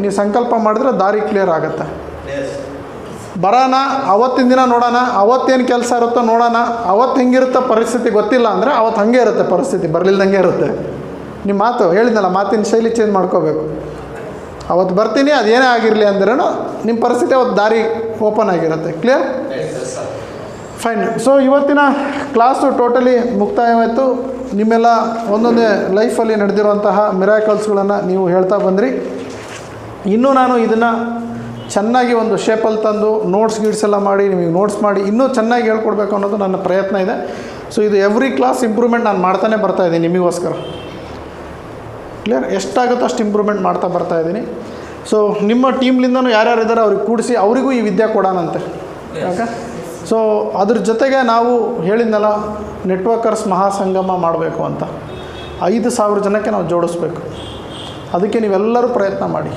ನೀವು ಸಂಕಲ್ಪ ಮಾಡಿದ್ರೆ ದಾರಿ ಕ್ಲಿಯರ್ ಆಗುತ್ತೆ. ಬರೋಣ ಅವತ್ತಿನ ದಿನ ನೋಡೋಣ, ಅವತ್ತೇನು ಕೆಲಸ ಇರುತ್ತೋ ನೋಡೋಣ, ಅವತ್ತು ಹೆಂಗಿರುತ್ತೋ ಪರಿಸ್ಥಿತಿ ಗೊತ್ತಿಲ್ಲ ಅಂದರೆ ಅವತ್ತು ಹಾಗೆ ಇರುತ್ತೆ ಪರಿಸ್ಥಿತಿ, ಬರಲಿಲ್ದಂಗೆ ಇರುತ್ತೆ. ನಿಮ್ಮ ಮಾತು ಹೇಳಿದ್ನಲ್ಲ, ಮಾತಿನ ಶೈಲಿ ಚೇಂಜ್ ಮಾಡ್ಕೋಬೇಕು. ಅವತ್ತು ಬರ್ತೀನಿ ಅದೇನೇ ಆಗಿರಲಿ ಅಂದ್ರೂ ನಿಮ್ಮ ಪರಿಸ್ಥಿತಿ ಅವತ್ತು ದಾರಿ ಓಪನ್ ಆಗಿರುತ್ತೆ. ಕ್ಲಿಯರ್? ಫೈನ್. ಸೊ ಇವತ್ತಿನ ಕ್ಲಾಸು ಟೋಟಲಿ ಮುಕ್ತಾಯವಾಯಿತು. ನಿಮ್ಮೆಲ್ಲ ಒಂದೊಂದೇ ಲೈಫಲ್ಲಿ ನಡೆದಿರುವಂತಹ ಮಿರಾಕಲ್ಸ್ಗಳನ್ನು ನೀವು ಹೇಳ್ತಾ ಬಂದ್ರಿ. ಇನ್ನೂ ನಾನು ಇದನ್ನು ಚೆನ್ನಾಗಿ ಒಂದು ಶೇಪಲ್ಲಿ ತಂದು ನೋಟ್ಸ್ ಎಲ್ಲ ಮಾಡಿ ನಿಮಗೆ ನೋಟ್ಸ್ ಮಾಡಿ ಇನ್ನೂ ಚೆನ್ನಾಗಿ ಹೇಳ್ಕೊಡ್ಬೇಕು ಅನ್ನೋದು ನನ್ನ ಪ್ರಯತ್ನ ಇದೆ. ಸೊ ಇದು ಎವ್ರಿ ಕ್ಲಾಸ್ ಇಂಪ್ರೂವ್ಮೆಂಟ್ ನಾನು ಮಾಡ್ತಾನೆ ಬರ್ತಾಯಿದ್ದೀನಿ ನಿಮಗೋಸ್ಕರ. ಕ್ಲಿಯರ್? ಎಷ್ಟಾಗುತ್ತೋ ಅಷ್ಟು ಇಂಪ್ರೂವ್ಮೆಂಟ್ ಮಾಡ್ತಾ ಬರ್ತಾಯಿದ್ದೀನಿ. ಸೊ ನಿಮ್ಮ ಟೀಮ್ಲಿಂದನೂ ಯಾರ್ಯಾರು ಇದ್ದಾರೆ ಅವ್ರಿಗೆ ಕೂಡಿಸಿ ಅವರಿಗೂ ಈ ವಿದ್ಯೆ ಕೊಡೋಣಂತೆ. ಓಕೆ? ಸೊ ಅದ್ರ ಜೊತೆಗೆ ನಾವು ಹೇಳಿದ್ನಲ್ಲ, ನೆಟ್ವರ್ಕರ್ಸ್ ಮಹಾಸಂಗಮ ಮಾಡಬೇಕು ಅಂತ 5,000 ಜನಕ್ಕೆ ನಾವು ಜೋಡಿಸ್ಬೇಕು. ಅದಕ್ಕೆ ನೀವೆಲ್ಲರೂ ಪ್ರಯತ್ನ ಮಾಡಿ.